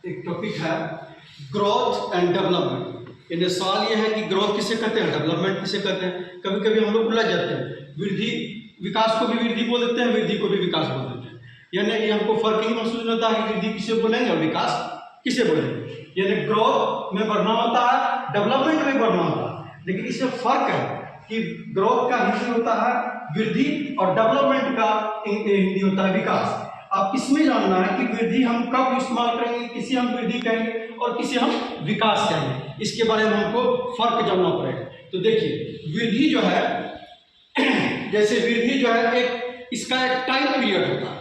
एक टॉपिक है growth and development. यानी सवाल यह है कि ग्रोथ किसे कहते हैं, डेवलपमेंट किसे कहते हैं। कभी कभी हम लोग उलझ जाते हैं, वृद्धि विकास को भी वृद्धि बोल देते हैं, वृद्धि को भी विकास बोल देते हैं। यानी ये हमको फर्क ही महसूस होता है कि वृद्धि किसे बोलेंगे और विकास किसे बोलेंगे। यानी ग्रोथ में बढ़ना होता है, डेवलपमेंट में बढ़ना होता है, लेकिन इसमें फर्क है कि ग्रोथ का हिंदी होता है वृद्धि और डेवलपमेंट का हिंदी होता है विकास। आप इसमें जानना है कि वृद्धि हम कब इस्तेमाल करेंगे, किसे हम वृद्धि कहेंगे और किसे हम विकास कहेंगे, इसके बारे में हमको फर्क जानना पड़ेगा। तो देखिए वृद्धि जो है जैसे वृद्धि जो है एक इसका एक टाइम पीरियड होता है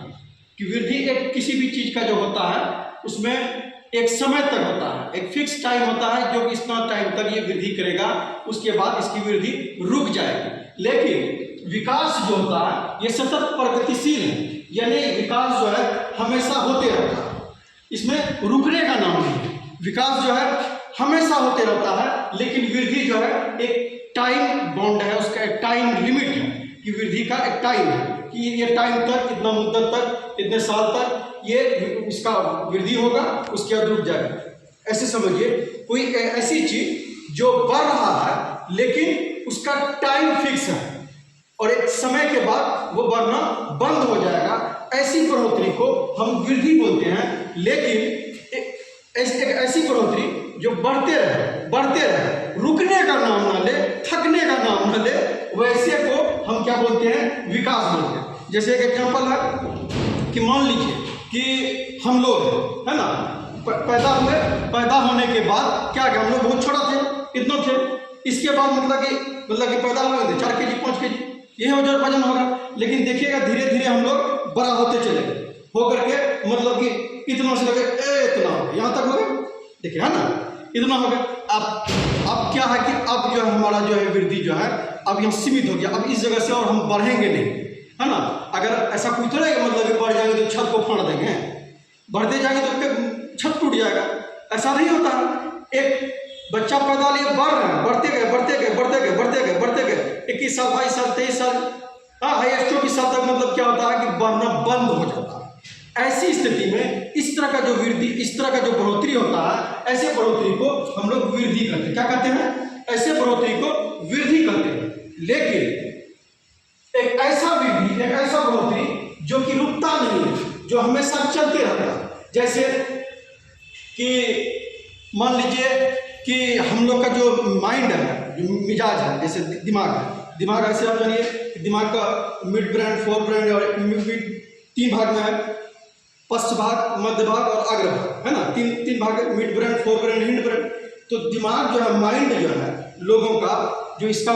कि वृद्धि एक किसी भी चीज का जो होता है उसमें एक समय तक होता है, एक फिक्स टाइम होता है जो इतना टाइम तक ये वृद्धि करेगा, उसके बाद इसकी वृद्धि रुक जाएगी। लेकिन विकास जो होता है ये सतत प्रगतिशील है, यानी विकास जो है हमेशा होते रहता है, इसमें रुकने का नाम नहीं है। विकास जो है हमेशा होते रहता है, लेकिन वृद्धि जो है एक टाइम बॉन्ड है, उसका एक टाइम लिमिट है कि वृद्धि का एक टाइम है कि ये टाइम तक, इतना मुद्दत तक, इतने साल तक ये इसका वृद्धि होगा, उसके बाद रुक जाएगा। ऐसे समझिए कोई ऐसी चीज जो बढ़ रहा है लेकिन उसका टाइम फिक्स है और एक समय के बाद वो बढ़ना बंद हो जाएगा, ऐसी बढ़ोतरी को हम वृद्धि बोलते हैं। लेकिन एक ऐसी बढ़ोतरी जो बढ़ते रहे, रुकने का नाम ना ले, थकने का नाम ना ले, वैसे को हम क्या बोलते हैं, विकास बोलते हैं। जैसे एक एग्जांपल है कि मान लीजिए कि हम लोग है ना पैदा होने के बाद क्या हम लोग बहुत छोटा थे, इतना थे, इसके बाद मतलब कि पैदा हुए थे 4 kg 5 kg ये वजन होगा। लेकिन देखिएगा धीरे धीरे हम लोग बड़ा होते चले गए, होकर के मतलब कि इतना से लगे इतना हो गया, यहाँ तक हो गया, देखिए है ना, इतना हो गया। अब क्या है कि अब जो है हमारा जो है वृद्धि जो है अब यहाँ सीमित हो गया, अब इस जगह से और हम बढ़ेंगे नहीं, है ना। अगर ऐसा कुछ तो नहीं मतलब कि बढ़ जाएंगे तो छत को फाड़ देंगे, बढ़ते जाएंगे तो छत टूट जाएगा, ऐसा नहीं होता है। एक बच्चा पैदा लिए बढ़ रहे हैं, बढ़ते गए 21 साल 22 साल 23 साल, हाँ हाईएस्ट 24 साल तक मतलब क्या होता है कि बढ़ना बंद हो जाता है। ऐसी स्थिति में इस तरह का जो वृद्धि, इस तरह का जो बढ़ोतरी होता है, ऐसे बढ़ोतरी को हम लोग वृद्धि कहते हैं। क्या कहते हैं, ऐसे बढ़ोतरी को वृद्धि कहते हैं। लेकिन एक ऐसा वृद्धि, एक ऐसा बढ़ोतरी जो कि रुकता नहीं है, जो हमेशा चलते रहता है। जैसे कि मान लीजिए कि हम लोग का जो माइंड है, जो मिजाज है, जैसे दिमाग है, दिमाग ऐसे आप जानिए कि दिमाग का मिड ब्रेन, फोर ब्रेन और 3 भाग में है, पश्च भाग, मध्य भाग और अग्र भाग, है ना, तीन भाग है, mid brain, fore brain, hind brain. तो दिमाग जो है, माइंड जो है लोगों का, जो इसका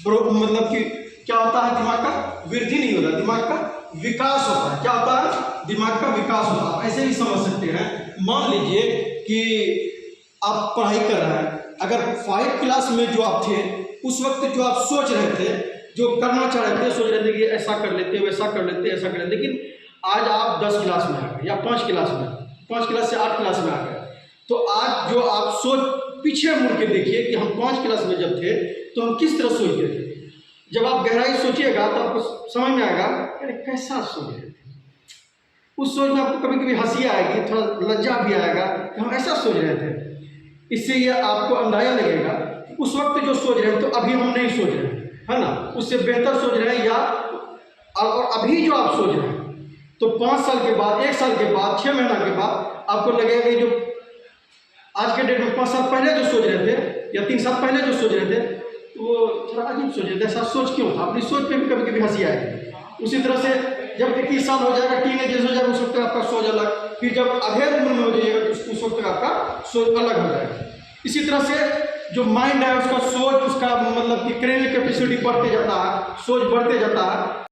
मतलब कि क्या होता है, दिमाग का वृद्धि नहीं होता, दिमाग का विकास होता है। क्या होता है, दिमाग का विकास होता है। ऐसे ही समझ सकते हैं, मान लीजिए कि आप पढ़ाई कर रहे हैं, अगर 5 क्लास में जो आप थे उस वक्त जो आप सोच रहे थे, जो करना चाह रहे थे, सोच रहे थे कि ऐसा कर लेते, वैसा कर लेते, ऐसा कर लेते, लेकिन आज आप 10 क्लास में आ गए या 5 क्लास में, 5 क्लास से 8 क्लास में आ गए, तो आज जो आप सोच पीछे मुड़ के देखिए कि हम 5 क्लास में जब थे तो हम किस तरह सोचते थे। जब आप गहराई सोचिएगा तो आपको समझ में आएगा अरे कैसा सोच रहे थे। उस सोच में आपको कभी कभी हंसी आएगी, थोड़ा लज्जा भी आएगा कि हम ऐसा सोच रहे थे। इससे ये आपको अंदाजा लगेगा कि उस वक्त जो सोच रहे हैं तो अभी हम नहीं सोच रहे हैं, है ना, उससे बेहतर सोच रहे हैं, या और अभी जो आप सोच रहे हैं तो 5 साल के बाद, 1 साल के बाद, 6 महीना के बाद आपको लगेगा कि जो आज के डेट में 5 साल पहले जो सोच रहे थे या 3 साल पहले जो सोच रहे थे तो वो थोड़ा अजीब सोच रहे थे, ऐसा सोच क्यों था। अपनी सोच पे भी कभी कभी हंसी आएगी। उसी तरह से जब 21 साल हो जाएगा, टीनेजर हो जाएगा, उस वक्त आपका सोच अलग, फिर जब अधेड़ उम्र में हो जाएगा तो उस वक्त आपका सोच अलग हो जाएगा। इसी तरह से जो माइंड है उसका सोच, उसका मतलब कि क्रेनियल कैपेसिटी बढ़ते जाता है, सोच बढ़ते जाता है।